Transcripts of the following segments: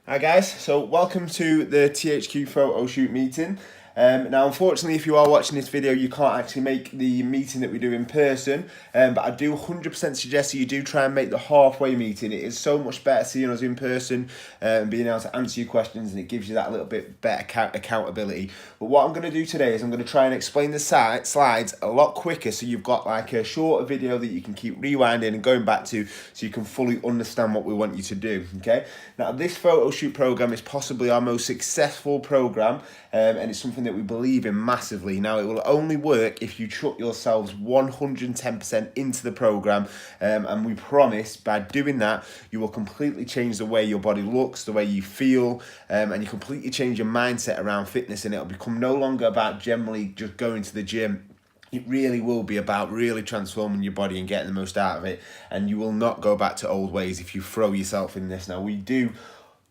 Hi guys, so welcome to the THQ photo shoot meeting. Now unfortunately if you are watching this video you can't actually make the meeting that we do in person, but I do 100% suggest that you do try and make the halfway meeting. It is so much better seeing us in person and being able to answer your questions, and it gives you that little bit better accountability. But what I'm going to do today is I'm going to try and explain the slides a lot quicker, so you've got like a shorter video that you can keep rewinding and going back to so you can fully understand what we want you to do. Okay, now this photo shoot program is possibly our most successful program, and it's something that we believe in massively. Now it will only work if you chuck yourselves 110% into the program, and we promise by doing that you will completely change the way your body looks, the way you feel, and you completely change your mindset around fitness, and it'll become no longer about generally just going to the gym. It really will be about really transforming your body and getting the most out of it, and you will not go back to old ways if you throw yourself in this. Now we do,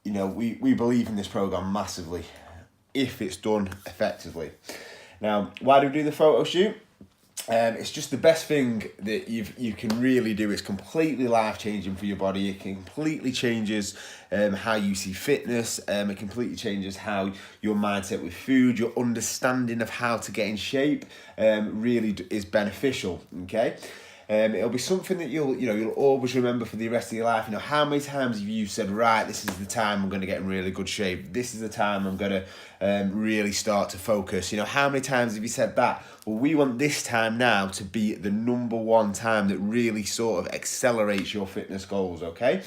we believe in this program massively if it's done effectively. Now, why do we do the photo shoot? It's just the best thing that you can really do. It's completely life-changing for your body. It completely changes how you see fitness. It completely changes how your mindset with food, your understanding of how to get in shape really is beneficial, okay? It'll be something that you'll always remember for the rest of your life. How many times have you said, right, this is the time I'm going to get in really good shape. This is the time I'm going to really start to focus. How many times have you said that? Well, we want this time now to be the number one time that really sort of accelerates your fitness goals, okay?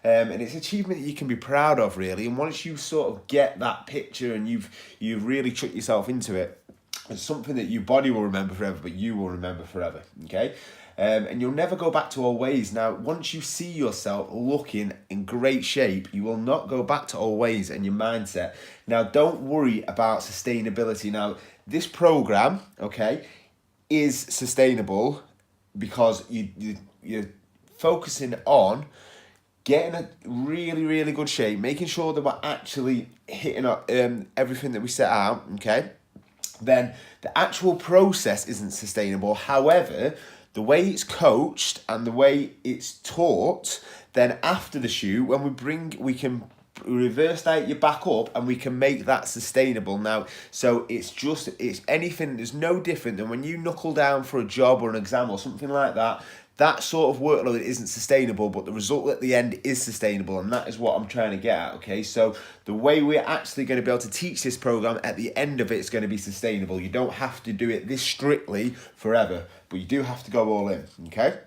And it's an achievement that you can be proud of, really. And once you sort of get that picture and you've really chucked yourself into it, it's something that your body will remember forever, but you will remember forever, okay? And you'll never go back to old ways. Now, once you see yourself looking in great shape, you will not go back to old ways and your mindset. Now, don't worry about sustainability. Now, this program, okay, is sustainable because you're focusing on getting a really, really good shape, making sure that we're actually hitting everything that we set out, okay? Then the actual process isn't sustainable. However, the way it's coached and the way it's taught, then after the shoot, when we can reverse diet you back up and we can make that sustainable. Now, so it's anything, there's no different than when you knuckle down for a job or an exam or something like that. That sort of workload isn't sustainable, but the result at the end is sustainable, and that is what I'm trying to get at, okay? So the way we're actually going to be able to teach this program, at the end of it, is going to be sustainable. You don't have to do it this strictly forever, but you do have to go all in, okay?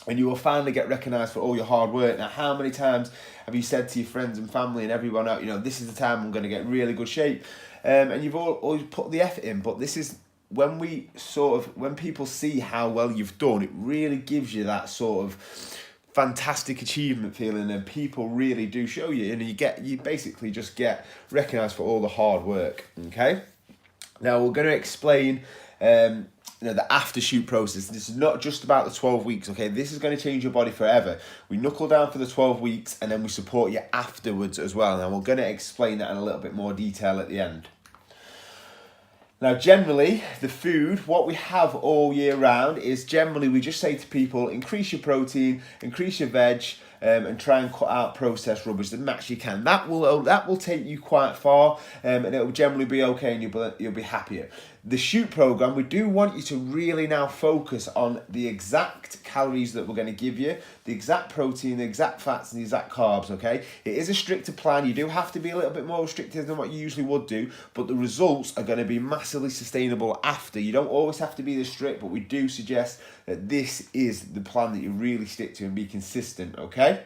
And you will finally get recognised for all your hard work. Now, how many times have you said to your friends and family and everyone out, this is the time I'm going to get in really good shape, and you've always put the effort in, but this is when people see how well you've done, it really gives you that sort of fantastic achievement feeling, and people really do show you, and you basically just get recognised for all the hard work, okay? Now we're going to explain the after shoot process. This is not just about the 12 weeks, okay? This is going to change your body forever. We knuckle down for the 12 weeks and then we support you afterwards as well. Now we're going to explain that in a little bit more detail at the end. Now, generally, the food, what we have all year round is generally we just say to people, increase your protein, increase your veg, and try and cut out processed rubbish the max you can. That will take you quite far, and it will generally be okay, and you'll be happier. The shoot program, we do want you to really now focus on the exact calories that we're going to give you, the exact protein, the exact fats, and the exact carbs, okay? It is a stricter plan. You do have to be a little bit more restrictive than what you usually would do, but the results are going to be massively sustainable after. You don't always have to be this strict, but we do suggest that this is the plan that you really stick to and be consistent, okay?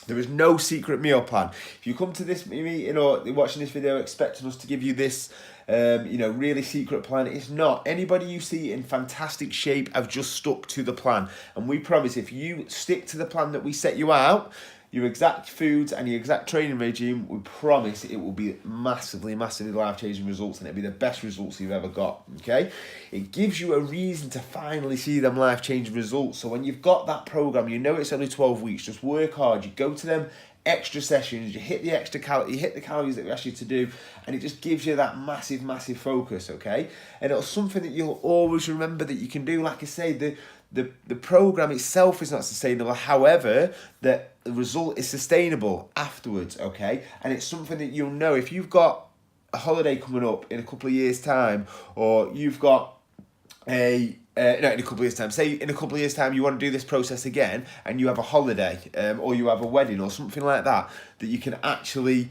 There is no secret meal plan. If you come to this meeting or watching this video expecting us to give you this really secret plan, it's not. Anybody you see in fantastic shape have just stuck to the plan. And we promise if you stick to the plan that we set you out, your exact foods and your exact training regime, we promise it will be massively, massively life-changing results, and it'll be the best results you've ever got, okay? It gives you a reason to finally see them life-changing results. So when you've got that program, it's only 12 weeks, just work hard, you go to them extra sessions, you hit the you hit the calories that we asked you to do, and it just gives you that massive focus, okay? And it's something that you'll always remember that you can do. Like I say, the program itself is not sustainable. However, the result is sustainable afterwards, okay? And it's something that you'll know if you've got a holiday coming up in a couple of years' time, or you've got in a couple of years' time. Say in a couple of years' time you want to do this process again, and you have a holiday, or you have a wedding, or something like that, that you can actually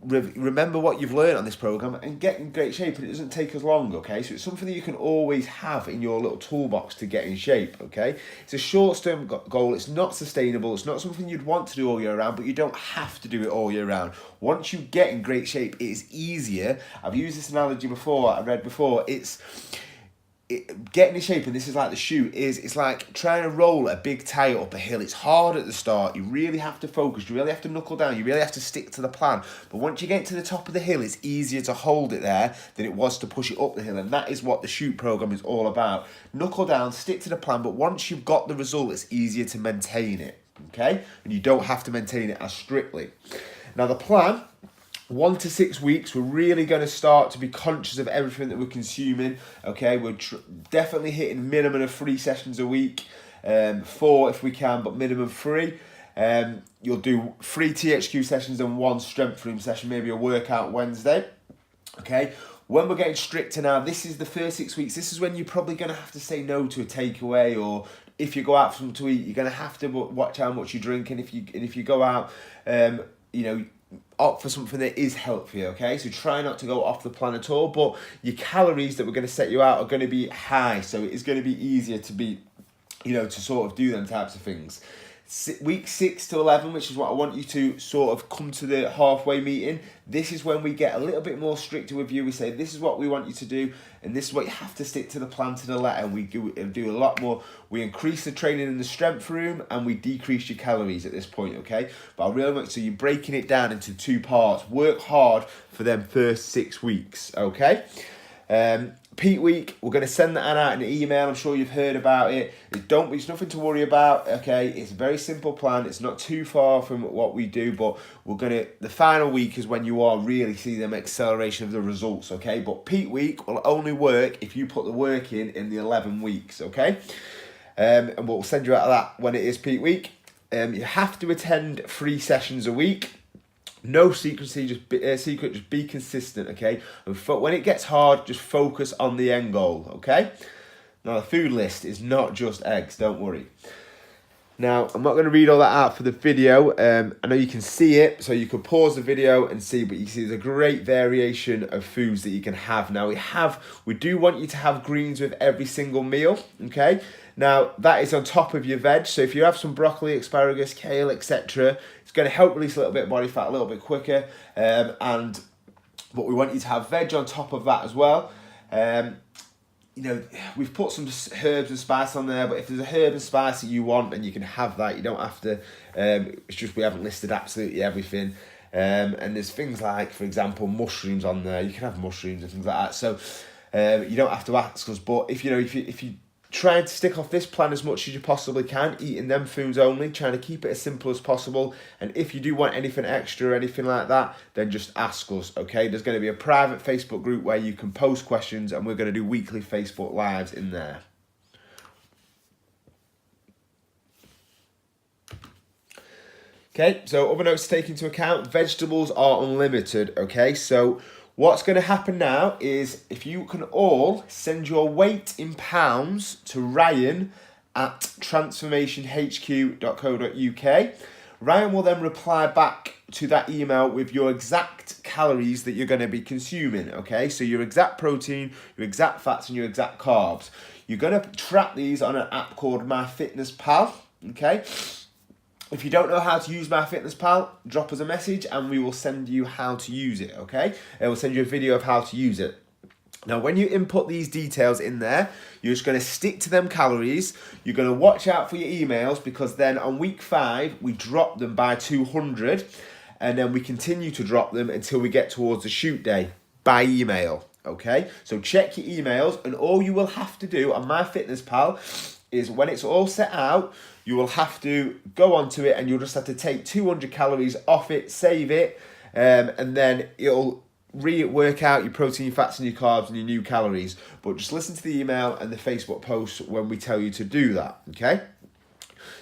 remember what you've learned on this program and get in great shape. And it doesn't take as long, okay? So it's something that you can always have in your little toolbox to get in shape, okay? It's a short-term goal. It's not sustainable. It's not something you'd want to do all year round, but you don't have to do it all year round. Once you get in great shape, it is easier. I've used this analogy before. I read before. Getting in shape, and this is like the shoot, it's like trying to roll a big tire up a hill. It's hard at the start. You really have to focus. You really have to knuckle down. You really have to stick to the plan. But once you get to the top of the hill, it's easier to hold it there than it was to push it up the hill. And that is what the shoot program is all about. Knuckle down, stick to the plan. But once you've got the result, it's easier to maintain it. Okay? And you don't have to maintain it as strictly. Now the plan, 1 to 6 weeks, we're really going to start to be conscious of everything that we're consuming. Okay, we're definitely hitting minimum of 3 sessions a week, 4 if we can, but minimum 3. You'll do 3 THQ sessions and 1 strength room session, maybe a workout Wednesday. Okay, when we're getting stricter now, this is the first 6 weeks. This is when you're probably going to have to say no to a takeaway, or if you go out for something to eat, you're going to have to watch how much you drink. And if you go out, opt for something that is healthy, okay? So try not to go off the plan at all, but your calories that we're going to set you out are going to be high, so it's going to be easier to be, to sort of do them types of things. Week 6 to 11, which is what I want you to sort of come to the halfway meeting. This is when we get a little bit more stricter with you. We say, this is what we want you to do, and this is what you have to stick to the plan to the letter. And we do a lot more. We increase the training in the strength room, and we decrease your calories at this point, okay? But I really want, so you're breaking it down into 2 parts. Work hard for them first 6 weeks, okay? Peak week, we're going to send that out in an email. I'm sure you've heard about it. It's nothing to worry about, okay? It's a very simple plan. It's not too far from what we do, but the final week is when you are really see them acceleration of the results, okay? But peak week will only work if you put the work in the 11 weeks, okay? And we'll send you out of that when it is peak week. You have to attend 3 sessions a week. No secrecy, just be consistent, okay? And when it gets hard, just focus on the end goal, okay? Now, the food list is not just eggs, don't worry. Now, I'm not going to read all that out for the video. I know you can see it, so you could pause the video and see, but you see there's a great variation of foods that you can have. Now, we do want you to have greens with every single meal, okay? Now, that is on top of your veg, so if you have some broccoli, asparagus, kale, etc., it's going to help release a little bit of body fat a little bit quicker, but we want you to have veg on top of that as well. We've put some herbs and spice on there, but if there's a herb and spice that you want, then you can have that. You don't have to, it's just we haven't listed absolutely everything. And there's things like, for example, mushrooms on there. You can have mushrooms and things like that. So you don't have to ask us, but if you trying to stick off this plan as much as you possibly can, eating them foods only, trying to keep it as simple as possible. And if you do want anything extra or anything like that, then just ask us, okay? There's going to be a private Facebook group where you can post questions, and we're going to do weekly Facebook Lives in there. Okay, so other notes to take into account, vegetables are unlimited, okay? So what's going to happen now is if you can all send your weight in pounds to Ryan at transformationhq.co.uk. Ryan will then reply back to that email with your exact calories that you're going to be consuming, okay? So your exact protein, your exact fats, and your exact carbs. You're going to track these on an app called MyFitnessPal, okay? If you don't know how to use MyFitnessPal, drop us a message and we will send you how to use it, okay? And we'll send you a video of how to use it. Now, when you input these details in there, you're just going to stick to them calories. You're going to watch out for your emails, because then on week 5, we drop them by 200, and then we continue to drop them until we get towards the shoot day by email, okay? So check your emails, and all you will have to do on MyFitnessPal is when it's all set out, you will have to go onto it and you'll just have to take 200 calories off it, save it, and then it'll work out your protein, your fats and your carbs and your new calories. But just listen to the email and the Facebook post when we tell you to do that, okay?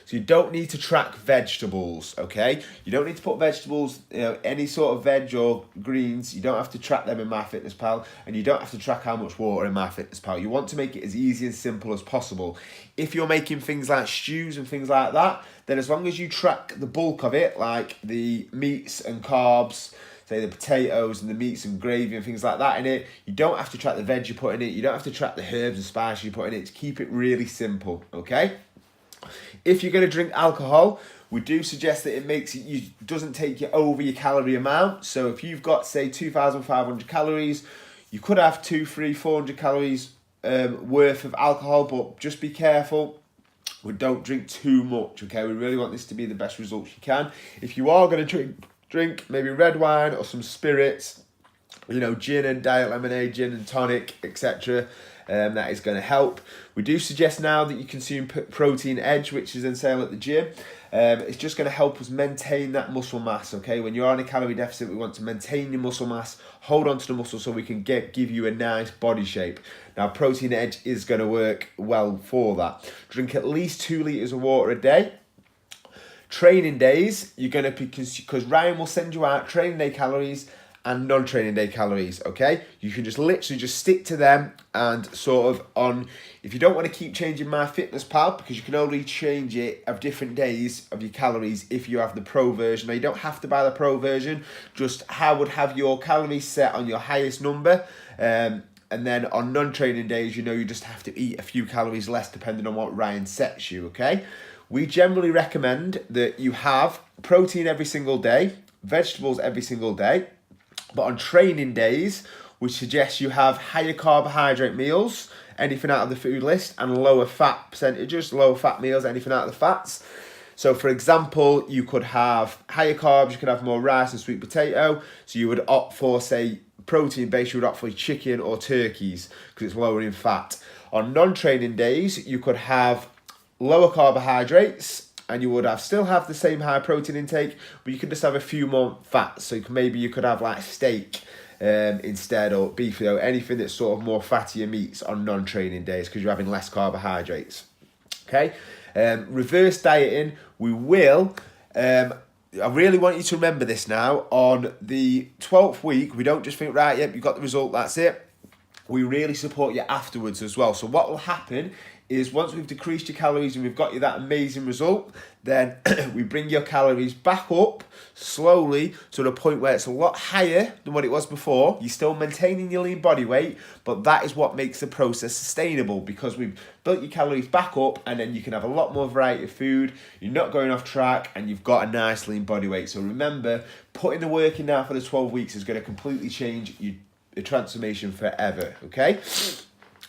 So you don't need to track vegetables, okay? You don't need to put vegetables, any sort of veg or greens, you don't have to track them in MyFitnessPal, and you don't have to track how much water in MyFitnessPal. You want to make it as easy and simple as possible. If you're making things like stews and things like that, then as long as you track the bulk of it, like the meats and carbs, say the potatoes and the meats and gravy and things like that in it, you don't have to track the veg you put in it, you don't have to track the herbs and spices you put in it, to keep it really simple, okay? If you're going to drink alcohol, we do suggest that it doesn't take you over your calorie amount. So if you've got, say, 2,500 calories, you could have 200, 300, 400 calories worth of alcohol, but just be careful. We don't drink too much, okay? We really want this to be the best results you can. If you are going to drink maybe red wine or some spirits, gin and diet lemonade, gin and tonic, etc., that is going to help. We do suggest now that you consume Protein Edge, which is on sale at the gym. It's just going to help us maintain that muscle mass, okay? When you're on a calorie deficit, we want to maintain your muscle mass, hold on to the muscle so we can give you a nice body shape. Now, Protein Edge is going to work well for that. Drink at least 2 litres of water a day. Training days, you're going to be, because Ryan will send you out training day calories and non-training day calories, okay? You can just literally just stick to them and sort of if you don't want to keep changing MyFitnessPal, because you can only change it of different days of your calories if you have the Pro version. Now, you don't have to buy the Pro version, just would have your calories set on your highest number, and then on non-training days, you just have to eat a few calories less depending on what Ryan sets you, okay? We generally recommend that you have protein every single day, vegetables every single day, but on training days, we suggest you have higher carbohydrate meals, anything out of the food list, and lower fat percentages, lower fat meals, anything out of the fats. So, for example, you could have higher carbs, you could have more rice and sweet potato. So you would opt for, say, protein base, you would opt for chicken or turkeys because it's lower in fat. On non-training days, you could have lower carbohydrates, and you would still have the same high protein intake, but you could just have a few more fats. So maybe you could have like steak instead, or beef, anything that's sort of more fattier meats on non-training days because you're having less carbohydrates. Okay, reverse dieting, we will. I really want you to remember this now. On the 12th week, we don't just think, right, yep, you've got the result, that's it. We really support you afterwards as well. So what will happen is once we've decreased your calories and we've got you that amazing result, then we bring your calories back up slowly to the point where it's a lot higher than what it was before. You're still maintaining your lean body weight, but that is what makes the process sustainable because we've built your calories back up, and then you can have a lot more variety of food. You're not going off track, and you've got a nice lean body weight. So remember, putting the work in now for the 12 weeks is going to completely change your transformation forever, okay?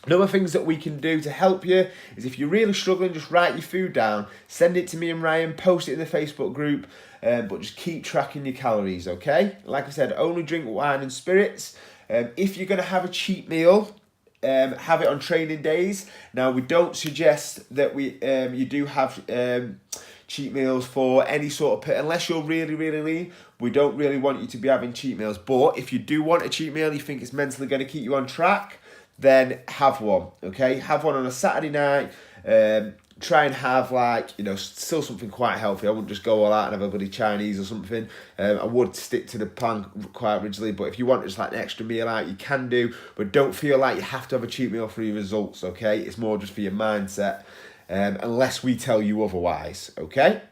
Another things that we can do to help you is if you're really struggling, just write your food down, send it to me and Ryan, post it in the Facebook group, but just keep tracking your calories, okay? Like I said, only drink wine and spirits. If you're going to have a cheat meal, have it on training days. Now, we don't suggest that you do have cheat meals for any sort of, unless you're really, really lean, we don't really want you to be having cheat meals. But if you do want a cheat meal, you think it's mentally going to keep you on track, then have one, okay? Have one on a Saturday night. Try and have still something quite healthy. I wouldn't just go all out and have a bloody Chinese or something. I would stick to the plan quite rigidly, but if you want just like an extra meal out, you can do, but don't feel like you have to have a cheat meal for your results, okay? It's more just for your mindset, unless we tell you otherwise, okay?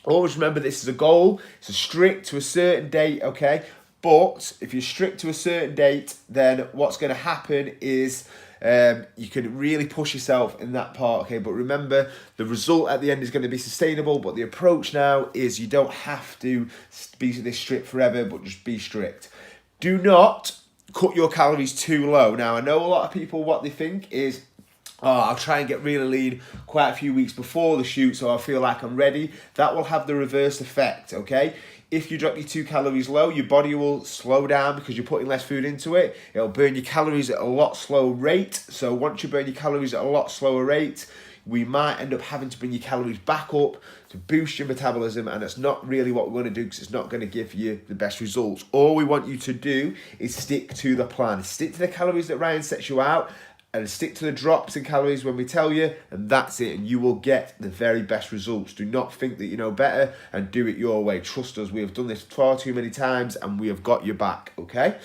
Always remember this is a goal. It's a strict to a certain date, okay? But if you're strict to a certain date, then what's going to happen is you can really push yourself in that part, okay? But remember, the result at the end is going to be sustainable, but the approach now is you don't have to be this strict forever, but just be strict. Do not cut your calories too low. Now, I know a lot of people, what they think is, I'll try and get really lean quite a few weeks before the shoot so I feel like I'm ready. That will have the reverse effect, okay? If you drop your 2 calories low, your body will slow down because you're putting less food into it. It'll burn your calories at a lot slower rate. So once you burn your calories at a lot slower rate, we might end up having to bring your calories back up to boost your metabolism, and that's not really what we want to do, because it's not going to give you the best results. All we want you to do is stick to the plan, stick to the calories that Ryan sets you out, and stick to the drops in calories when we tell you, and that's it, and you will get the very best results. Do not think that you know better, and do it your way. Trust us, we have done this far too many times, and we have got your back, okay?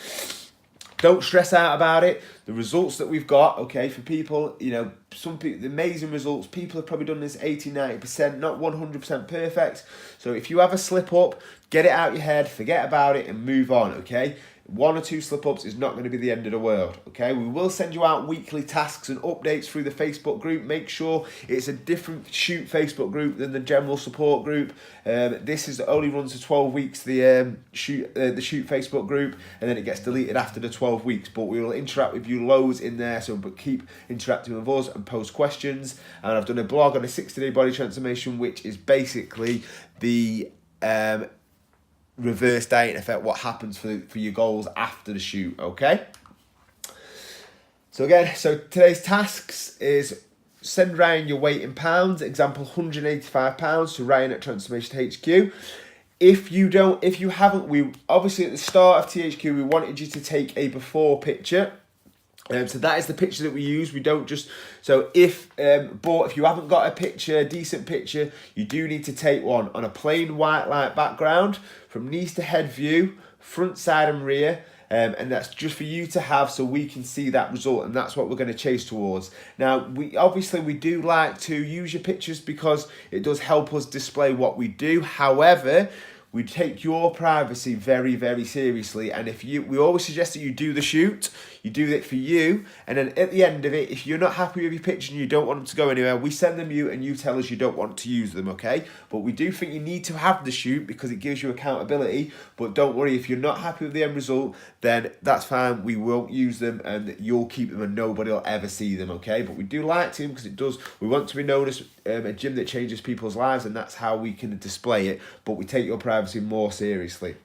Don't stress out about it. The results that we've got, okay, for people, you know, some people, the amazing results, people have probably done this 80-90%, not 100% perfect. So if you have a slip up, get it out your head, forget about it, and move on, okay? 1 or 2 slip-ups is not going to be the end of the world, okay? We will send you out weekly tasks and updates through the Facebook group. Make sure it's a different shoot Facebook group than the general support group. This is only runs for 12 weeks, the shoot Facebook group, and then it gets deleted after the 12 weeks. But we will interact with you loads in there, so but keep interacting with us and post questions. And I've done a blog on a 60-day body transformation, which is basically the reverse dieting effect, what happens for your goals after the shoot, okay? So today's tasks is send Ryan your weight in pounds, example 185 pounds to Ryan at Transformation HQ. If you haven't, we obviously at the start of THQ, we wanted you to take a before picture. So that is the picture that we use. We don't just, so if you haven't got a picture, a decent picture, you do need to take one on a plain white light background from knees to head view, front, side and rear. And that's just for you to have, so we can see that result, and that's what we're going to chase towards. Now, we do like to use your pictures because it does help us display what we do. However, we take your privacy very, very seriously, and we always suggest that you do the shoot, you do it for you, and then at the end of it, if you're not happy with your picture and you don't want them to go anywhere, we send them you and you tell us you don't want to use them, okay? But we do think you need to have the shoot because it gives you accountability, but don't worry, if you're not happy with the end result, then that's fine, we won't use them and you'll keep them and nobody will ever see them, okay? But we do like to because we want to be known as a gym that changes people's lives, and that's how we can display it, but we take your privacy more seriously.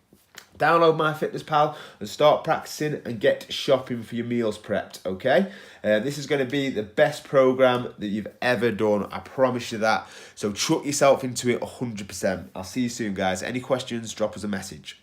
Download MyFitnessPal and start practicing and get shopping for your meals prepped, okay? This is going to be the best program that you've ever done. I promise you that. So chuck yourself into it 100%. I'll see you soon, guys. Any questions, drop us a message.